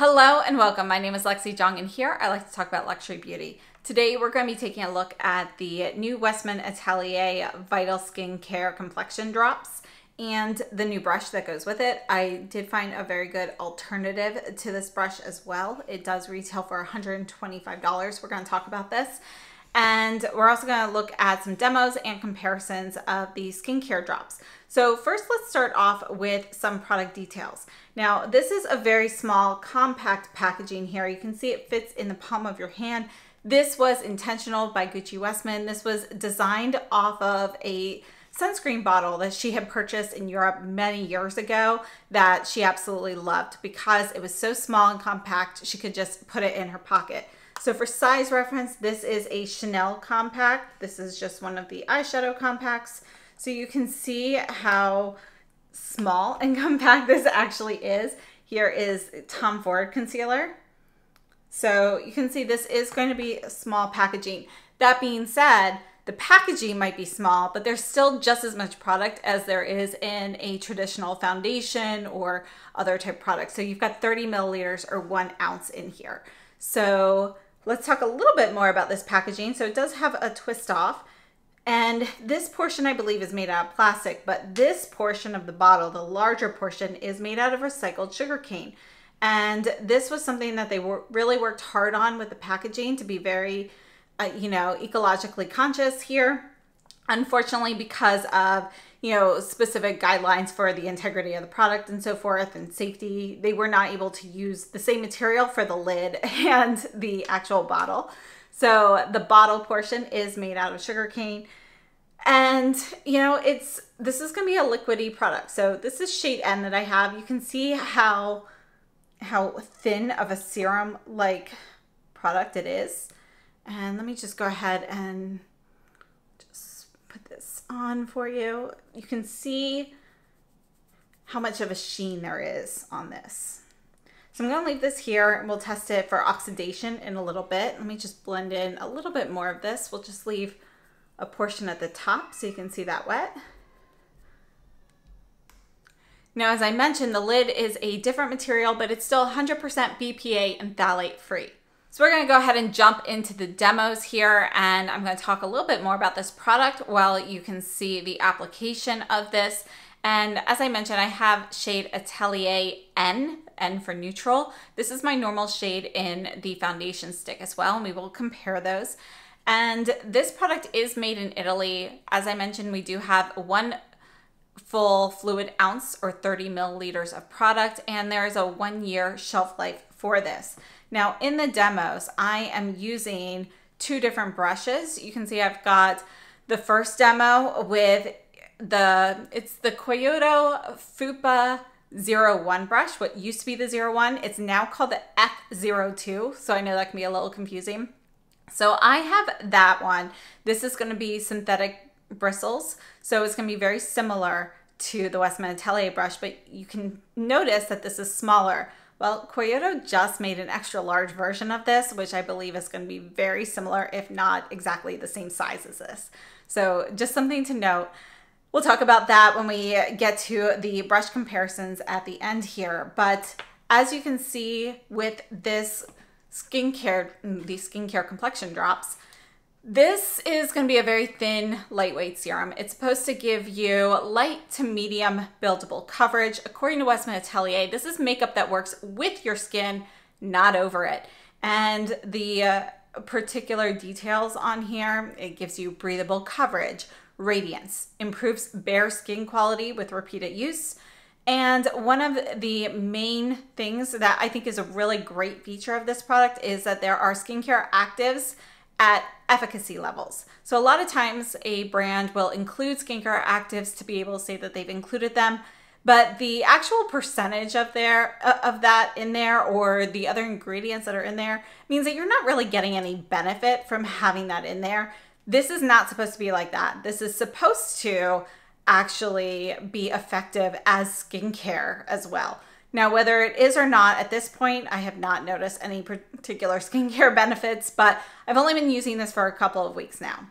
Hello and welcome. My name is Lexi Jong and here I like to talk about luxury beauty. Today we're going to be taking a look at the new Westman Atelier Vital Skincare Complexion Drops and the new brush that goes with it. I did find a very good alternative to this brush as well. It does retail for $125. We're going to talk about this. And we're also going to look at some demos and comparisons of the skincare drops. So first, let's start off with some product details. Now, this is a very small, compact packaging here. You can see it fits in the palm of your hand. This was intentional by Gucci Westman. This was designed off of a sunscreen bottle that she had purchased in Europe many years ago that she absolutely loved because it was so small and compact, she could just put it in her pocket. So for size reference, this is a Chanel compact. This is just one of the eyeshadow compacts. So you can see how small and compact this actually is. Here is Tom Ford concealer. So you can see this is going to be small packaging. That being said, the packaging might be small, but there's still just as much product as there is in a traditional foundation or other type product. So you've got 30 milliliters or 1 ounce in here. So let's talk a little bit more about this packaging. So it does have a twist off, and this portion I believe is made out of plastic, but this portion of the bottle, the larger portion, is made out of recycled sugarcane. And this was something that they really worked hard on with the packaging to be very, ecologically conscious here. Unfortunately, because of specific guidelines for the integrity of the product and so forth and safety, they were not able to use the same material for the lid and the actual bottle. So the bottle portion is made out of sugarcane, and this is going to be a liquidy product. So this is shade N that I have. You can see how thin of a serum like product it is. And let me just go ahead and put this on for you. You can see how much of a sheen there is on this. So I'm going to leave this here and we'll test it for oxidation in a little bit. Let me just blend in a little bit more of this. We'll just leave a portion at the top so you can see that wet. Now, as I mentioned, the lid is a different material, but it's still 100% BPA and phthalate free. So we're going to go ahead and jump into the demos here, and I'm going to talk a little bit more about this product while you can see the application of this. And as I mentioned, I have shade Atelier N for neutral. This is my normal shade in the foundation stick as well, and we will compare those. And this product is made in Italy. As I mentioned, we do have 1 full fluid ounce or 30 milliliters of product, and there is a 1-year shelf life for this. Now in the demos, I am using 2 different brushes. You can see I've got the first demo with it's the Kyoto Fupa 01 brush, what used to be the 01. It's now called the F02, so I know that can be a little confusing. So I have that one. This is going to be synthetic bristles, so it's going to be very similar to the Westman Atelier brush, but you can notice that this is smaller. Well, Kyoto just made an extra large version of this, which I believe is going to be very similar, if not exactly the same size as this. So just something to note. We'll talk about that when we get to the brush comparisons at the end here. But as you can see with this these skincare complexion drops, this is going to be a very thin, lightweight serum. It's supposed to give you light to medium buildable coverage. According to Westman Atelier, this is makeup that works with your skin, not over it. And the particular details on here, it gives you breathable coverage, radiance, improves bare skin quality with repeated use. And one of the main things that I think is a really great feature of this product is that there are skincare actives at efficacy levels. So a lot of times a brand will include skincare actives to be able to say that they've included them, but the actual percentage of that in there or the other ingredients that are in there means that you're not really getting any benefit from having that in there. This is not supposed to be like that. This is supposed to actually be effective as skincare as well. Now, whether it is or not, at this point, I have not noticed any particular skincare benefits, but I've only been using this for a couple of weeks now.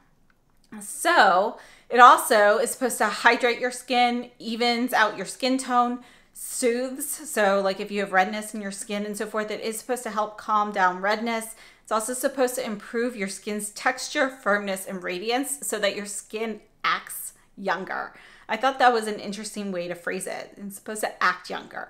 So it also is supposed to hydrate your skin, evens out your skin tone, soothes. So like if you have redness in your skin and so forth, it is supposed to help calm down redness. It's also supposed to improve your skin's texture, firmness, and radiance so that your skin acts younger. I thought that was an interesting way to phrase it. It's supposed to act younger.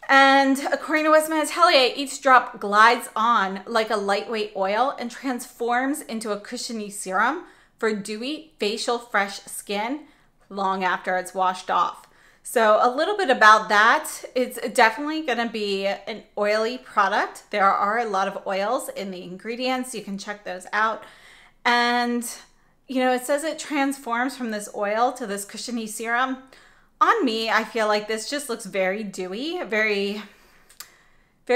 And according to Westman Atelier, each drop glides on like a lightweight oil and transforms into a cushiony serum for dewy, facial, fresh skin long after it's washed off. So a little bit about that. It's definitely going to be an oily product. There are a lot of oils in the ingredients. You can check those out. And, you know, it says it transforms from this oil to this cushiony serum. On me, I feel like this just looks very dewy, very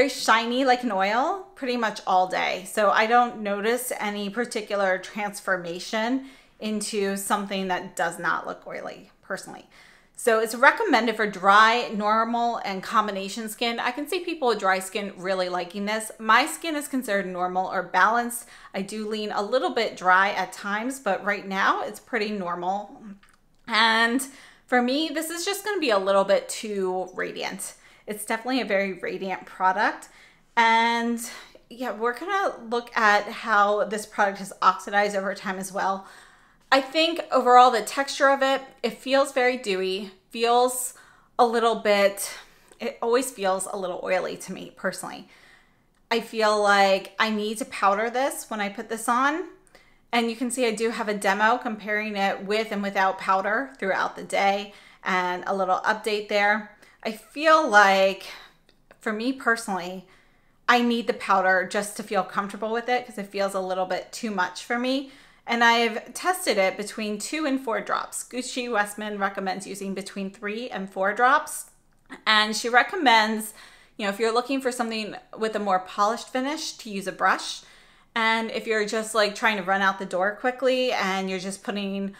shiny like an oil pretty much all day. So I don't notice any particular transformation into something that does not look oily personally. So it's recommended for dry, normal, and combination skin. I can see people with dry skin really liking this. My skin is considered normal or balanced. I do lean a little bit dry at times, but right now it's pretty normal. And for me, this is just going to be a little bit too radiant. It's definitely a very radiant product. And yeah, we're going to look at how this product has oxidized over time as well. I think overall the texture of it, it feels very dewy, feels a little bit, it always feels a little oily to me personally. I feel like I need to powder this when I put this on. And you can see I do have a demo comparing it with and without powder throughout the day and a little update there. I feel like for me personally, I need the powder just to feel comfortable with it because it feels a little bit too much for me. And I've tested it between 2 and 4 drops. Gucci Westman recommends using between 3 and 4 drops. And she recommends, you know, if you're looking for something with a more polished finish, to use a brush. And if you're just like trying to run out the door quickly and you're just putting,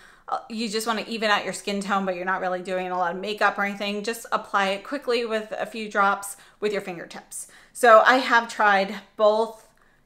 you just want to even out your skin tone, but you're not really doing a lot of makeup or anything, just apply it quickly with a few drops with your fingertips. So I have tried both,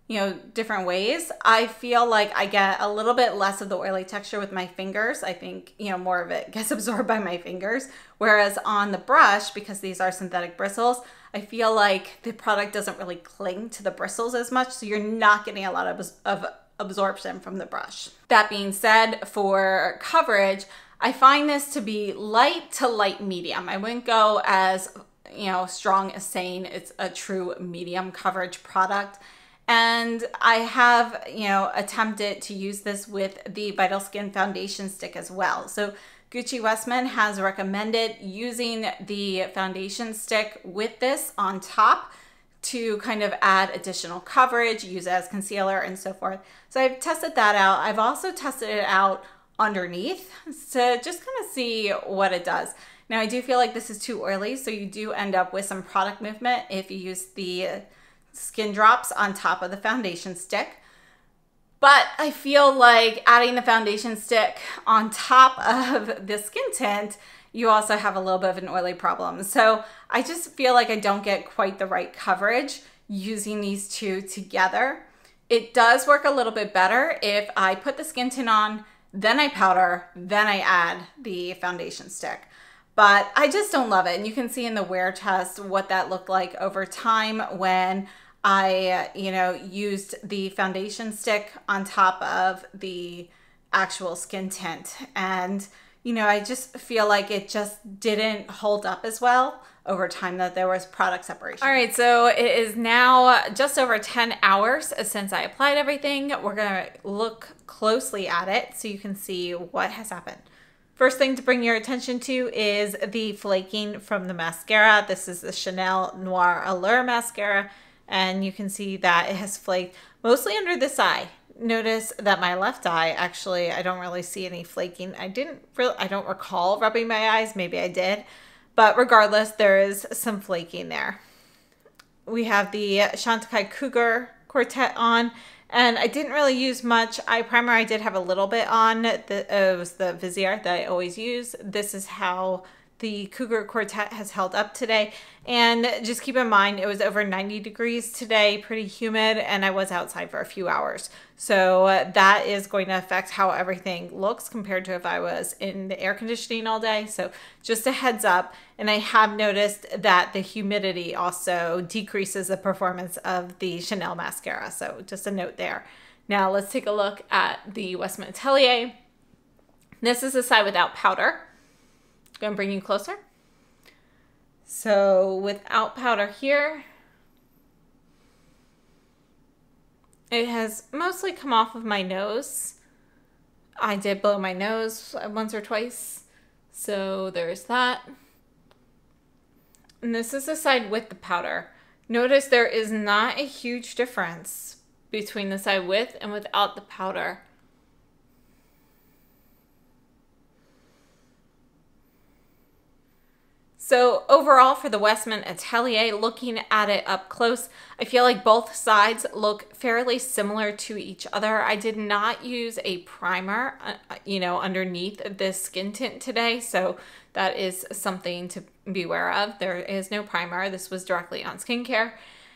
you know, different ways. I feel like I get a little bit less of the oily texture with my fingers. I think, you know, more of it gets absorbed by my fingers. Whereas on the brush, because these are synthetic bristles, I feel like the product doesn't really cling to the bristles as much. So you're not getting a lot of absorption from the brush. That being said, for coverage, I find this to be light to light medium. I wouldn't go as, you know, strong as saying it's a true medium coverage product. And I have, you know, attempted to use this with the Vital Skin foundation stick as well. So Gucci Westman has recommended using the foundation stick with this on top to kind of add additional coverage, use it as concealer and so forth. So I've tested that out. I've also tested it out underneath to just kind of see what it does. Now I do feel like this is too oily, so you do end up with some product movement if you use the skin drops on top of the foundation stick. But I feel like adding the foundation stick on top of the skin tint, you also have a little bit of an oily problem. So I just feel like I don't get quite the right coverage using these two together. It does work a little bit better if I put the skin tint on, then I powder, then I add the foundation stick. But I just don't love it. And you can see in the wear test what that looked like over time when I, you know, used the foundation stick on top of the actual skin tint. And, you know, I just feel like it just didn't hold up as well over time, that there was product separation. All right, so it is now just over 10 hours since I applied everything. We're gonna look closely at it so you can see what has happened. First thing to bring your attention to is the flaking from the mascara. This is the Chanel Noir Allure mascara. And you can see that it has flaked mostly under this eye. Notice that my left eye, actually, I don't really see any flaking. I don't recall rubbing my eyes. Maybe I did. But regardless, there is some flaking there. We have the Chantecaille Cougar Quartet on. And I didn't really use much eye primer. I did have a little bit on. It was the Viseart that I always use. This is how the Cougar Quartet has held up today. And just keep in mind, it was over 90 degrees today, pretty humid, and I was outside for a few hours. So that is going to affect how everything looks compared to if I was in the air conditioning all day. So just a heads up. And I have noticed that the humidity also decreases the performance of the Chanel mascara. So just a note there. Now let's take a look at the Westman Atelier. This is the side without powder. I'm going to bring you closer. So without powder here, it has mostly come off of my nose. I did blow my nose once or twice, so there's that. And this is the side with the powder. Notice there is not a huge difference between the side with and without the powder. So overall for the Westman Atelier, looking at it up close, I feel like both sides look fairly similar to each other. I did not use a primer, underneath this skin tint today, so that is something to be aware of. There is no primer. This was directly on skincare.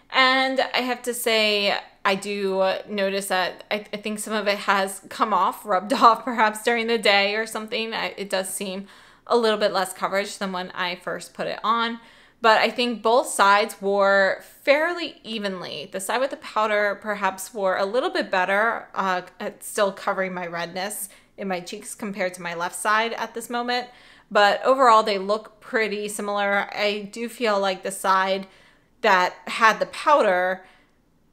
And I have to say, I do notice that I think some of it has come off, rubbed off perhaps during the day or something. It does seem a little bit less coverage than when I first put it on. But I think both sides wore fairly evenly. The side with the powder perhaps wore a little bit better at still covering my redness in my cheeks compared to my left side at this moment. But overall, they look pretty similar. I do feel like the side that had the powder,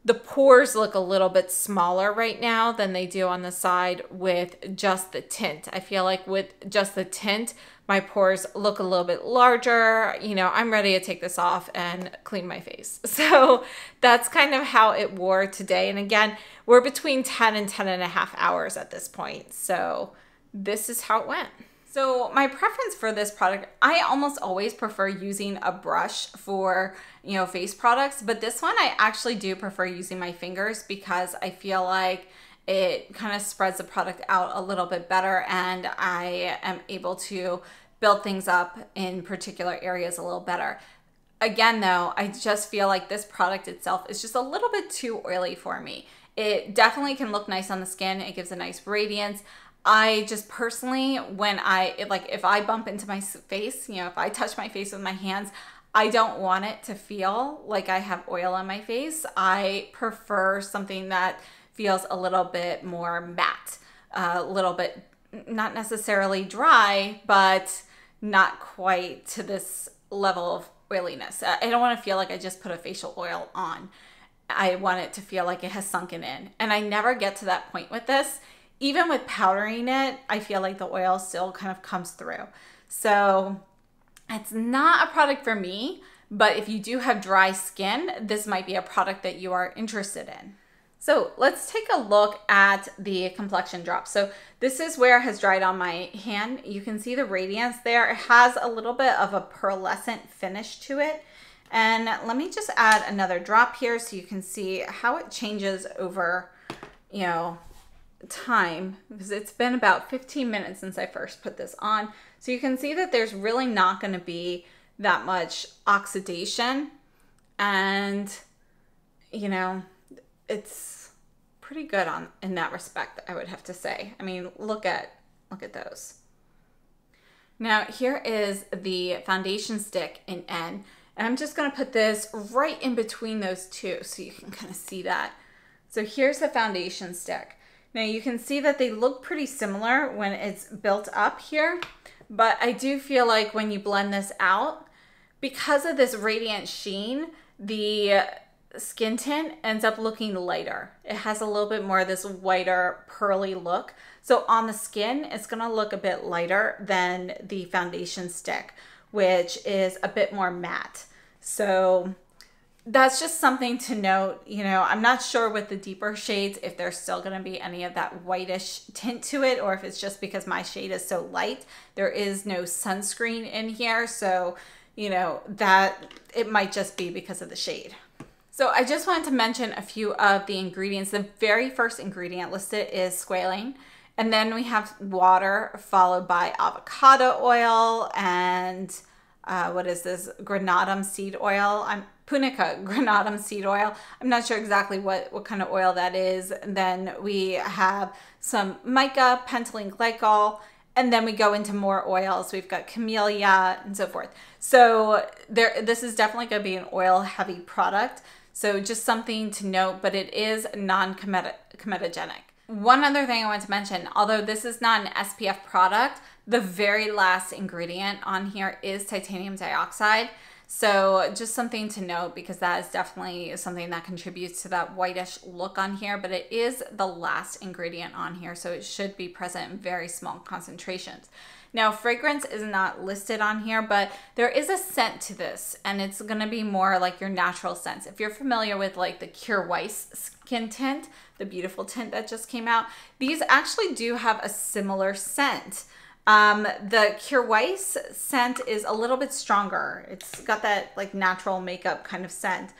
the pores look a little bit smaller right now than they do on the side with just the tint. I feel like with just the tint, my pores look a little bit larger. I'm ready to take this off and clean my face. So that's kind of how it wore today. And again, we're between 10 and 10.5 hours at this point. So this is how it went. So my preference for this product, I almost always prefer using a brush for, face products, but this one I actually do prefer using my fingers because I feel like it kind of spreads the product out a little bit better and I am able to build things up in particular areas a little better. Again, though, I just feel like this product itself is just a little bit too oily for me. It definitely can look nice on the skin. It gives a nice radiance. I just personally, if I bump into my face, if I touch my face with my hands, I don't want it to feel like I have oil on my face. I prefer something that feels a little bit more matte, a little bit, not necessarily dry, but not quite to this level of oiliness. I don't want to feel like I just put a facial oil on. I want it to feel like it has sunken in. And I never get to that point with this. Even with powdering it, I feel like the oil still kind of comes through. So it's not a product for me, but if you do have dry skin, this might be a product that you are interested in. So let's take a look at the Complexion drop. So this is where it has dried on my hand. You can see the radiance there. It has a little bit of a pearlescent finish to it. And let me just add another drop here so you can see how it changes over, time, because it's been about 15 minutes since I first put this on. So you can see that there's really not going to be that much oxidation, and it's pretty good in that respect, I would have to say. I mean, look at those. Now here is the foundation stick in N, and I'm just going to put this right in between those two so you can kind of see that. So here's the foundation stick. Now you can see that they look pretty similar when it's built up here, but I do feel like when you blend this out, because of this radiant sheen, the skin tint ends up looking lighter. It has a little bit more of this whiter, pearly look. So on the skin, it's gonna look a bit lighter than the foundation stick, which is a bit more matte. So that's just something to note. I'm not sure with the deeper shades if there's still going to be any of that whitish tint to it, or if it's just because my shade is so light. There is no sunscreen in here, so that it might just be because of the shade. So I just wanted to mention a few of the ingredients. The very first ingredient listed is squalane, And then we have water followed by avocado oil and what is this? Granadum seed oil. Punica granadum seed oil. I'm not sure exactly what kind of oil that is. And then we have some mica, pentylene glycol, and then we go into more oils. We've got camellia and so forth. So this is definitely going to be an oil heavy product. So just something to note, but it is non-comedogenic. One other thing I want to mention, although this is not an SPF product, the very last ingredient on here is titanium dioxide. So just something to note, because that is definitely something that contributes to that whitish look on here, but it is the last ingredient on here, so it should be present in very small concentrations. Now, fragrance is not listed on here, but there is a scent to this, and it's going to be more like your natural scents. If you're familiar with like the Kjær Weiss skin tint, the beautiful tint that just came out, these actually do have a similar scent. The Kjær Weiss scent is a little bit stronger. It's got that like natural makeup kind of scent.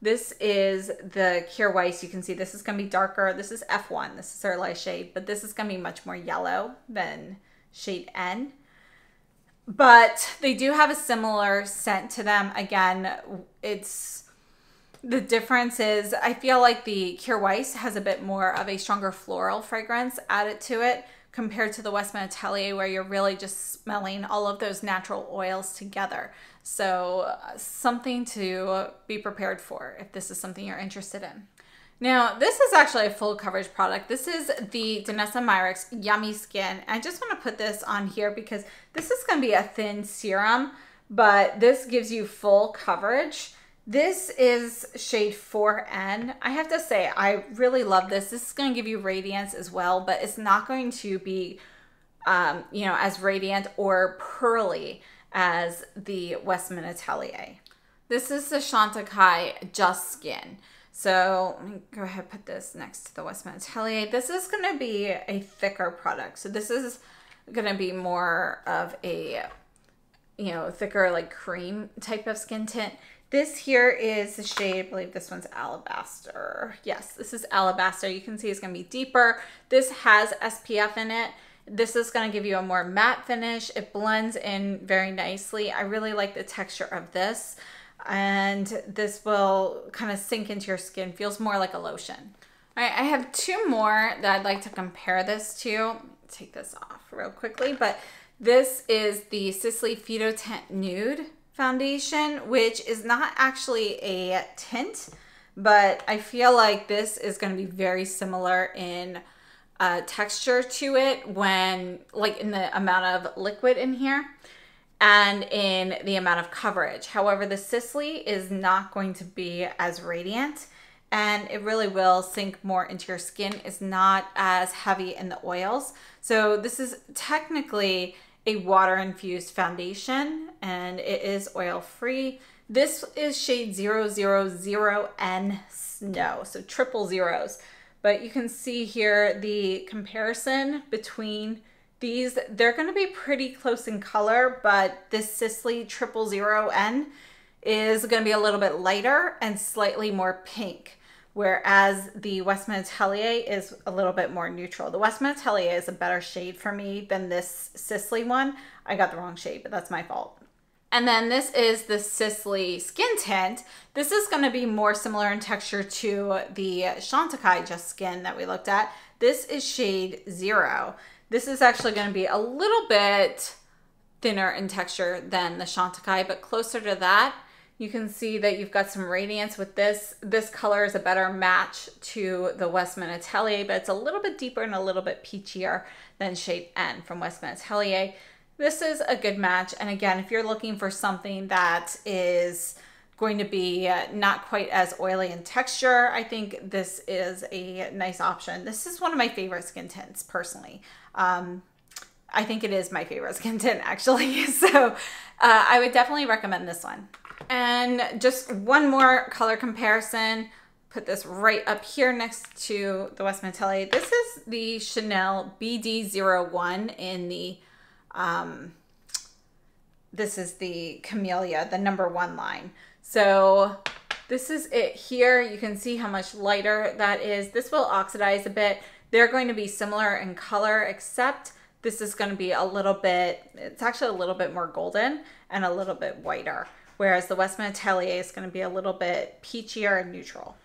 This is the Kjær Weiss. You can see this is going to be darker. This is F1. This is our light shade, but this is going to be much more yellow than shade N. But they do have a similar scent to them. Again, the difference is I feel like the Kjær Weiss has a bit more of a stronger floral fragrance added to it, compared to the Westman Atelier, where you're really just smelling all of those natural oils together. So something to be prepared for if this is something you're interested in. Now, this is actually a full coverage product. This is the Danessa Myricks Yummy Skin. I just want to put this on here because this is going to be a thin serum, but this gives you full coverage. This is shade 4N. I have to say, I really love this. This is going to give you radiance as well, but it's not going to be, you know, as radiant or pearly as the Westman Atelier. This is the Chantecaille Just Skin. So let me go ahead and put this next to the Westman Atelier. This is going to be a thicker product. So this is going to be more of a, you know, thicker like cream type of skin tint. This here is the shade, I believe this one's Alabaster. Yes, this is Alabaster. You can see it's going to be deeper. This has SPF in it. This is going to give you a more matte finish. It blends in very nicely. I really like the texture of this. And this will kind of sink into your skin. Feels more like a lotion. All right, I have two more that I'd like to compare this to. Take this off real quickly. But this is the Sisley Phyto Tint Nude foundation, which is not actually a tint, but I feel like this is going to be very similar in texture to it, when like in the amount of liquid in here and in the amount of coverage. However, the Sisley is not going to be as radiant, and it really will sink more into your skin. It's not as heavy in the oils. So this is technically a water-infused foundation, and it is oil-free. This is shade 000N Snow, so triple zeros. But you can see here the comparison between these. They're going to be pretty close in color, but this Sisley 000N is going to be a little bit lighter and slightly more pink, whereas the Westman Atelier is a little bit more neutral. The Westman Atelier is a better shade for me than this Sisley one. I got the wrong shade, but that's my fault. And then this is the Sisley Skin Tint. This is going to be more similar in texture to the Chantecaille Just Skin that we looked at. This is shade 0. This is actually going to be a little bit thinner in texture than the Chantecaille, but closer to that. You can see that you've got some radiance with this. This color is a better match to the Westman Atelier, but it's a little bit deeper and a little bit peachier than shade N from Westman Atelier. This is a good match. And again, if you're looking for something that is going to be not quite as oily in texture, I think this is a nice option. This is one of my favorite skin tints personally. I think it is my favorite skin tint actually. So I would definitely recommend this one. And just one more color comparison. Put this right up here next to the Westman Atelier. This is the Chanel BD01 in the, this is the Camellia, the #1 line. So this is it here. You can see how much lighter that is. This will oxidize a bit. They're going to be similar in color, except this is going to be a little bit, it's actually a little bit more golden and a little bit whiter, whereas the Westman Atelier is going to be a little bit peachier and neutral.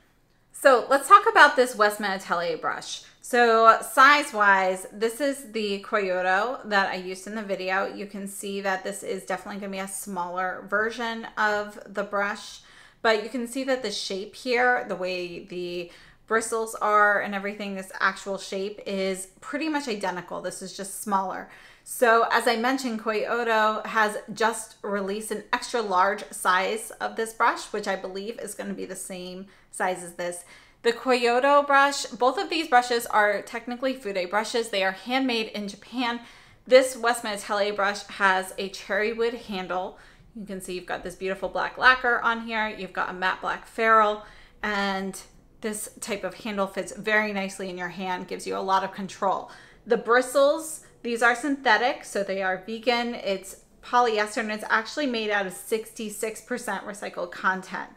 So let's talk about this Westman Atelier brush. So size-wise, this is the Koyoto that I used in the video. You can see that this is definitely going to be a smaller version of the brush, but you can see that the shape here, the way the bristles are and everything, this actual shape is pretty much identical. This is just smaller. So as I mentioned, Koyoto has just released an extra large size of this brush, which I believe is going to be the same size as this. The Koyoto brush, both of these brushes are technically Fude brushes. They are handmade in Japan. This Westman Atelier brush has a cherry wood handle. You can see you've got this beautiful black lacquer on here. You've got a matte black ferrule, and this type of handle fits very nicely in your hand, gives you a lot of control. The bristles, these are synthetic, so they are vegan. It's polyester, and it's actually made out of 66% recycled content.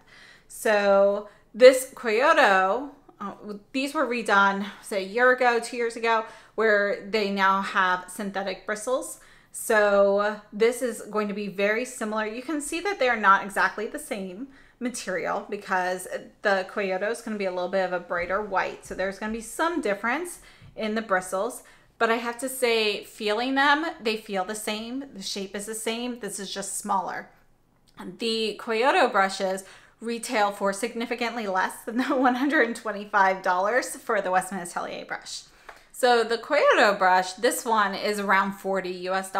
So this Koyoto, these were redone, say a year ago, 2 years ago, where they now have synthetic bristles. So this is going to be very similar. You can see that they're not exactly the same material because the Koyoto is going to be a little bit of a brighter white. So there's going to be some difference in the bristles, but I have to say, feeling them, they feel the same. The shape is the same. This is just smaller. The Koyoto brushes retail for significantly less than the $125 for the Westman Atelier brush. So the Koyoto brush, this one is around $40 US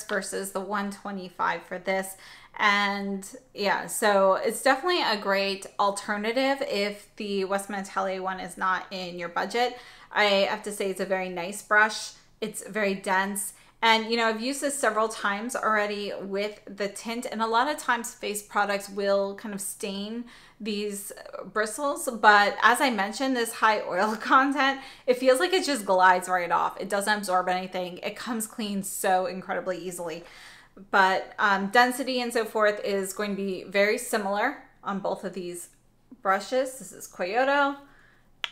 versus the $125 for this. And yeah, so it's definitely a great alternative if the Westman Atelier one is not in your budget. I have to say it's a very nice brush. It's very dense. And, you know, I've used this several times already with the tint, and a lot of times face products will kind of stain these bristles. But as I mentioned, this high oil content, it feels like it just glides right off. It doesn't absorb anything. It comes clean so incredibly easily. But density and so forth is going to be very similar on both of these brushes. This is Koyoto,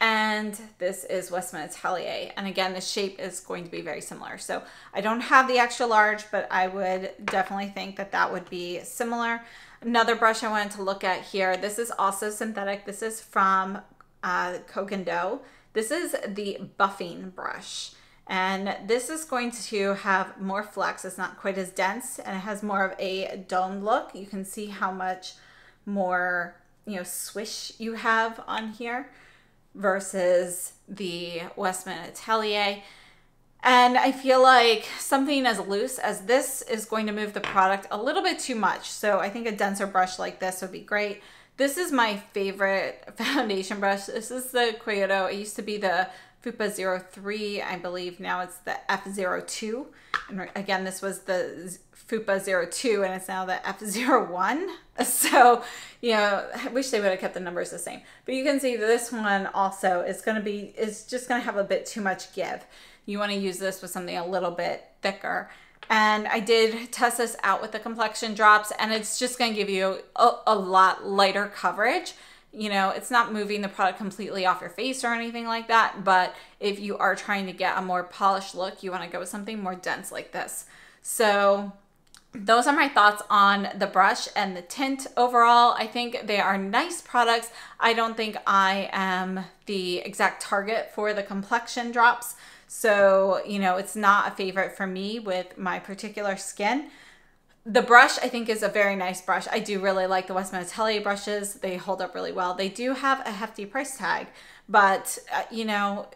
and this is Westman Atelier. And again, the shape is going to be very similar. So I don't have the extra large, but I would definitely think that that would be similar. Another brush I wanted to look at here, this is also synthetic. This is from Koh Gen Do. This is the buffing brush. And this is going to have more flex. It's not quite as dense, and it has more of a domed look. You can see how much more, you know, swish you have on here versus the Westman Atelier. And I feel like something as loose as this is going to move the product a little bit too much. So I think a denser brush like this would be great. This is my favorite foundation brush. This is the Koyoto. It used to be the Fupa 03, I believe. Now it's the F02. And again, this was the Fupa 02, and it's now the F01. So, you know, I wish they would have kept the numbers the same. But you can see this one also is just going to have a bit too much give. You want to use this with something a little bit thicker. And I did test this out with the Complexion drops, and it's just going to give you a lot lighter coverage. You know, it's not moving the product completely off your face or anything like that, but if you are trying to get a more polished look, you want to go with something more dense like this. So those are my thoughts on the brush and the tint overall. I think they are nice products. I don't think I am the exact target for the Complexion drops. So, you know, it's not a favorite for me with my particular skin. The brush, I think, is a very nice brush. I do really like the Westman Atelier brushes. They hold up really well. They do have a hefty price tag, but, you know,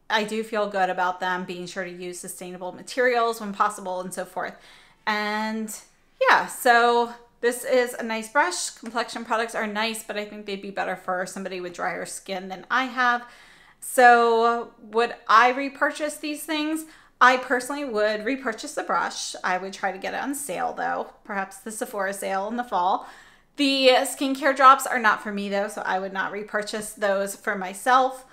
I do feel good about them, being sure to use sustainable materials when possible and so forth. And yeah, so this is a nice brush. Complexion products are nice, but I think they'd be better for somebody with drier skin than I have. So would I repurchase these things? I personally would repurchase the brush. I would try to get it on sale though, perhaps the Sephora sale in the fall. The skincare drops are not for me though, so I would not repurchase those for myself.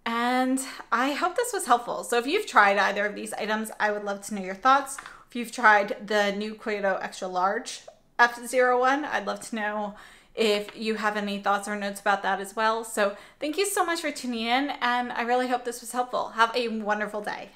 And I hope this was helpful. So if you've tried either of these items, I would love to know your thoughts. If you've tried the new Koyoto Extra Large F01, I'd love to know if you have any thoughts or notes about that as well. So thank you so much for tuning in, and I really hope this was helpful. Have a wonderful day.